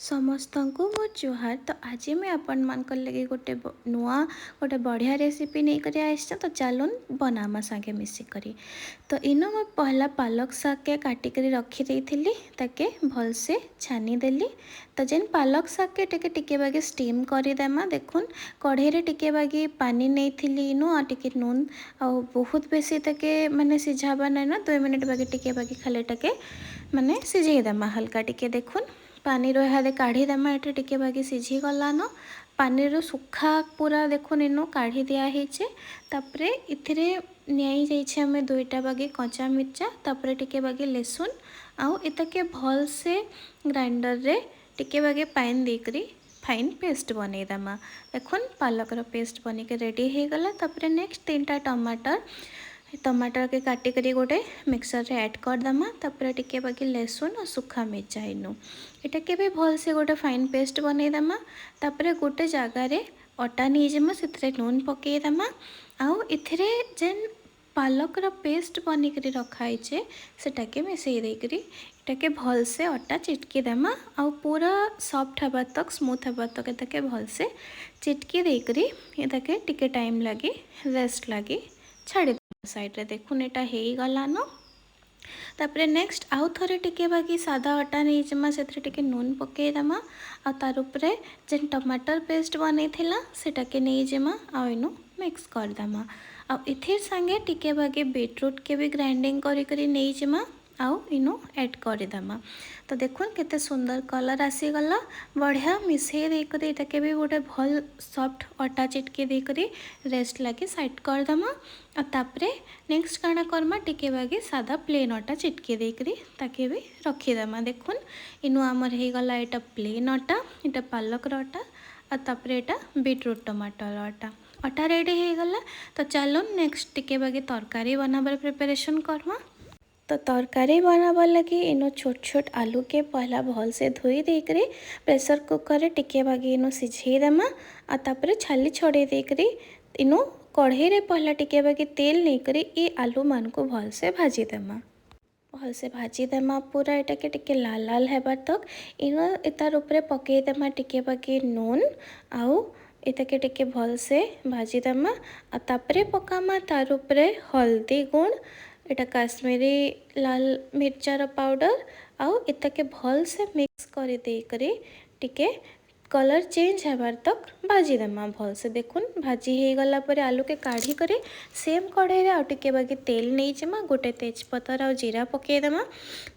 समस्त को मो जुहार। तो आज मैं आपण मान लगे गोटे नुआ गोटे बढ़िया रेसिपी नहीं कर आसछ। तो चलून बनामा सागे मिसिक। तो इनो मैं पहला पालक शाग के काटिक रखी देती ताके भलसे छानी देली। तो जेन पालक शाग के टिके बागे स्टीम करदेमा। देखुन कढ़ई टिके बागे पानी नहीं इनो आ टिके नून आ बहुत बेसी ताके माने सिझाबा ना 2 मिनट बागे टिके बागे खाली टाके माने सिझेदेमा हल्का टिके। देखुन पानी रहा काढ़ीदेमा। ये टिके बागे सिझी गलान पानी सुखा पूरा देखुन इनो काढ़ी दियाहे। तापरे इथिरे नियाई जाइछे हमें 2टा बागे कच्चा मिर्चा तापरे टिके बागे लहसुन आउ एताके भल से ग्राइंडर रे टिके बागे पानी देकरी फाइन पेस्ट बनईदेमा। देखुन पालकर पेस्ट बनिक रेडी हो गला। तापरे नेक्स्ट 3टा टमाटर के काटिक गोटे मिक्सर रे ऐड करदेमा। तापर टिके बाकी लहसुन और सुखा मिर्चा इनु इटा के भी भल से गोटे फाइन पेस्ट बनईदेमा। तापर गोटे जगार अटा नहीं से नून पकईदेमा। आउ इथिरे जेन पालकर पेस्ट बनिक रखाई सेटा के मिसई देकरी इटाके भल से अटा चिटकी देमा। आउ पूरा सॉफ्ट हवा तक स्मूथ हवा तक इताके भल से चिटकी देकरी इताके टिके टाइम लगी रेस्ट लगी छाड़ी साइड रे। देखुन एटा हे गलान। तापरे नेक्स्ट आउ थरे टिके बाकी सादा अटा नहीं जमा से टिके नून पकईदेमा। आ तार उपरे जेन टमाटर पेस्ट बनै थिला सेटा के नहीं जमा आ इनु मिक्स करदेमा। आ इथिर संगे टिके बागे बीटरूट के भी ग्राइंडिंग करी नहीं जमा आउ इनु ऐड करदेमा। तो देखुन केते सुंदर कलर आसीगला। बढ़िया मिसई देकर इटाके भी गोटे भल सॉफ्ट अटा चिटकी देकर रेस्ट लगे साइड करदेमा। और तापरे नेक्स्ट काना करमा टिके बागे सादा प्लेन अटा चिटकी देकर ताके भी रखीदेमा। देखुन इनु आमर हो गला एटा प्लेन अटा एटा पालकर अटा और तापरे एटा बीटरूट टमाटर अटा रेडी हो गला। तो चलो नेक्स्ट टिके बागे तरकारी बनाबार प्रिपरेशन करमा। तो तरकारी बनाबार लगी इनो छोट छोट आलू के पहला भल से धोई देकर प्रेशर कुकर रे टिके बागे इनो सिझेदेमा। आ तापरे छाली छड़े देकर इनो कढ़ई रे पहला टिके बागे तेल नहीं करी ये आलू मान को भल से भाजीदेमा। भल से भाजीदेमा पूरा एटा के टिके लाल लाल हेबार तक इनो तार उपरे पकईदेमा टिके बागे नून आउ इताके टिके भल से भाजीदेमा। आ तापरे पकामा तार उपरे हल्दी गुण एटा काश्मीरी लाल मिर्चार पाउडर आउ इताके भल से मिक्स कर देकर टिके कलर चेंज होबार तक भाजीदेमा भल से। देखुन भाजी हो गला पर आलू के काढ़ी करे सेम कढ़ई आउ टिके बागे तेल नहीं जमा गोटे तेजपतर आउ जीरा पकईदेमा।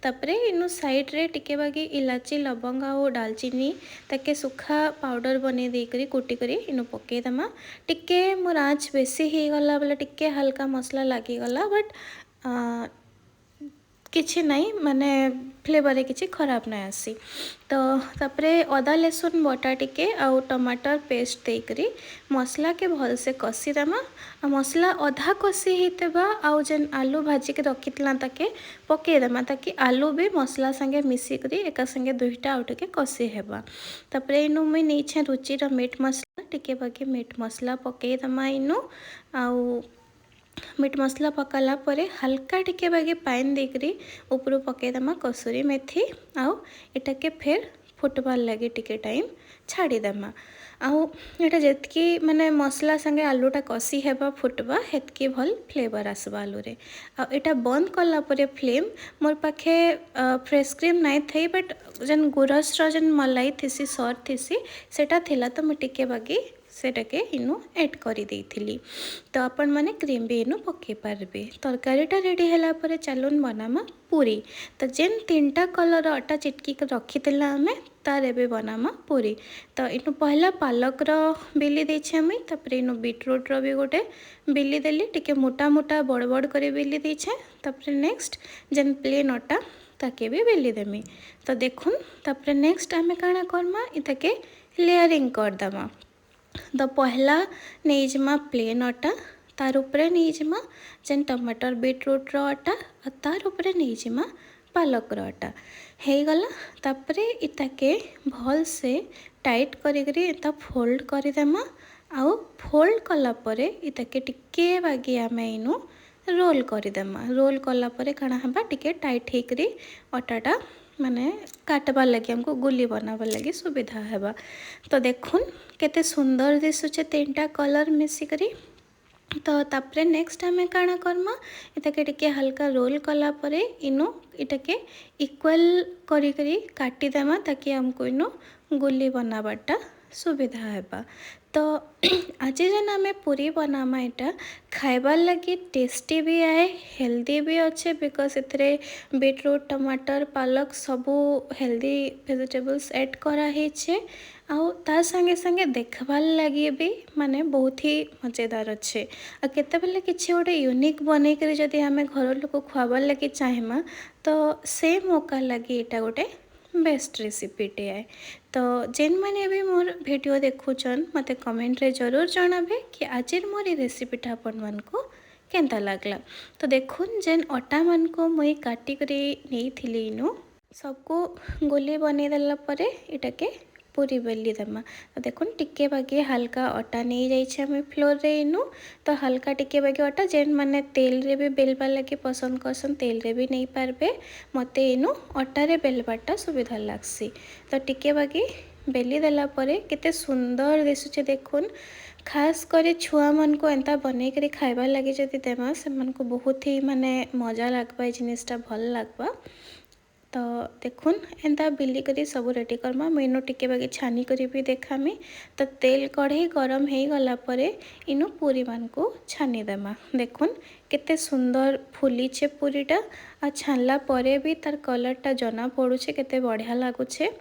तापरे इनु साइड रे टिके बागे इलाची लवंग आउ दालचीनी ताके सुखा पाउडर बने देकर कुटी करी इनु पकईदेमा। टिके मोर आँच बेसी हो गला बेले टिके हल्का मसला लागिगला बट किछि नहीं माने फ्लेवर किछि खराब नहीं आसी। तो तापरे अदा लहसुन बटा टिके आउ टमाटर पेस्ट देकरी मसला के भल से कषीदेमा। मसला अधा कषी होता आउ जेन आलू भाजी के रखी ताके पकईदेमा ताकि आलू भी मसला संगे मिसिक एका संगे 2टा आउ टिके कषी हेबा। तापरे इनु मुई नहीं रुचिर मीट मसला टिके बागे मीट मसला पकईदेमा इनु आउ मीट मसला पकाला परे हल्का टिके बागे पानी देकरी ऊपर पकईदेमा कसूरी मेथी आउ एटाके फिर फुटबार लगे टिके टाइम छाड़ीदेमा। आउ एटा जेतकी माने मसला संगे आलूटा कषी हेबा फुटबा हेतकी भल फ्लेवर आसबा आलू रे। आ एटा बंद कला परे फ्लेम मोर पाखे फ्रेश क्रीम नहीं थी बट जेन गुरसर जेन मलाई थीसी सर थीसी सेटा थिला तो मैं टिके बागे सेटाके इनु ऐड करी देइथिली। तो आपण माने क्रीम भी इनु पके पारबे। तरकारीटा रेडी हैला परे चलून बनामा पूरी। तो जेन 3टा कलर अटा चिटकी रखीला आमे तार एबे बनामा पूरी। तो इनु पहला पालक रो बेली देछे हमें तापरे इनु बीटरूट रो भी गोटे बेली देली टिके मोटा मोटा बड़ बड़ करे बेली देछे। तापरे नेक्स्ट जेन प्लेन अटा ताके भी बेली देमी। तो देखुन तापरे नेक्स्ट आमे काना करमा इताके लेयरिंग कर दमा। तो पहला नहीं जमा प्लेन अटा तार उपरे नहीं जमा जेन टमाटर बीटरूट रो अटा और तार उपरे नहीं जमा पालक रो अटा हो गला। तापरे इताके भल से टाइट करी इता फोल्ड करदेमा। आउ फोल्ड कला परे इताके टिके बागे आमे इनु रोल करदेमा। रोल कला परे काना हबा टिके टाइट होकरी अटाटा माने काटबार लगे हमको गुली बनाबार लगे सुविधा हेबा। तो देखुन केते सुंदर दिसुचे 3टा कलर मिसिकरी। तो तापरे नेक्स्ट आम काଣା करमा इताके टिके हल्का रोल कला परे इनो इटाके इक्वल करी करी काटिदेमा ताकि हमको इनो गुली बनाबाटा सुविधा हेबा। तो आज जेन आम पूरी बनामा इटा खाइबार लगी टेस्टी भी आए हेल्दी भी अच्छे बिकज इतरे बीटरूट टमाटर पालक सबू हेल्दी वेजिटेबल्स ऐड कराही आउ ता संगे संगे देखबार लगी भी माने बहुत ही मजेदार अच्छे। आ केतेबेले किसी गोटे यूनिक बनै करी जदि आमे घर लोक खुआबार लगी चाहेमा तो से मौका लगी इटा गोटे बेस्ट रेसिपीटे है। तो जेन मैंने भी मोर वीडियो देखुचन मते कमेंट रे जरूर जनाबे कि आज मोर रेसिपीटा आपण मानको केंता लागला। तो देखुन जेन अटा मान को मुई काटी करी नहीं थिली इनु सबको गोली बने देला परे इटाके पूरी बेली देमा। तो देखुन टिके बागे हल्का अटा नहीं जाइए हमें फ्लोर रे इनु तो हल्का टिके बागे अटा जेन माने तेल रे भी बेलबार लगे पसंद करसन तेल रे भी नहीं पारबे मते इनु अटा रे बेलबाटा सुविधा लागसी। तो टिके बागे बेली देला परे केते सुंदर दिसुचे देखुन खास करे छुआ मन को एंता बनै करी खाइबार लगे जदि देमा से मन को बहुत ही माने मजा लागबा ए जिनिसटा भल लागबा। तो देखुन एंता बिली करी सब रेडी करमा मेनू टिके बागे छानी करी भी देखामी। तो तेल कढ़ई गरम हो गला परे इनु पूरी मान को छानी देमा। देखुन केते सुंदर फुलीचे पूरीटा आ छानला परे भी तार कलरटा जना पड़ुछे केते बढ़िया लागुछे।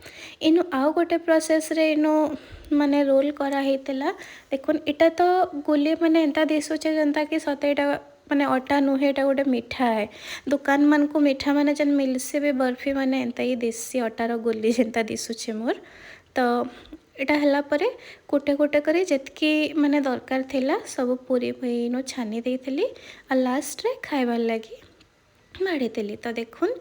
इनु आउ गोटे प्रोसेस रे इनु माने रोल करा हेतला देखुन इटा तो गुली माने एंता दिसुछे जनता कि सतेटा माने अटा नुहे एटा गोटे मिठा है दुकान मान को मिठा माने जन मिलसे भी बर्फी माने एंता ही देसी अटार गोली जेंता दिसुछे मोर। तो एटा हला परे कोटे कोटे करे जेतकी माने दरकार थिला सब पूरी इनो छानी देइथिली आ लास्ट रे खाइबार लगी माड़ी देली। तो देखुन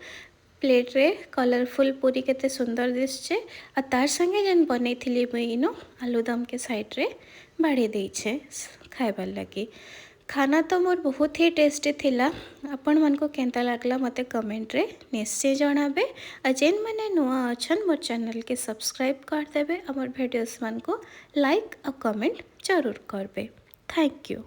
प्लेट रे कलरफुल पूरी केते सुंदर दिसछे आ तार संगे जेन बनै थिली मुई इनो आलूदम के साइड रे बाड़ी देइछे खाइबार लगी। खाना तो मोर बहुत ही टेस्टी थिला आपण मन को केंता लागला मते कमेंट रे निश्चय जणाबे। आ जेन माने नुआ अछन मोर चैनल के सब्सक्राइब कर देबे आ मोर वीडियोस मन को लाइक और कमेंट जरूर करबे। Thank you.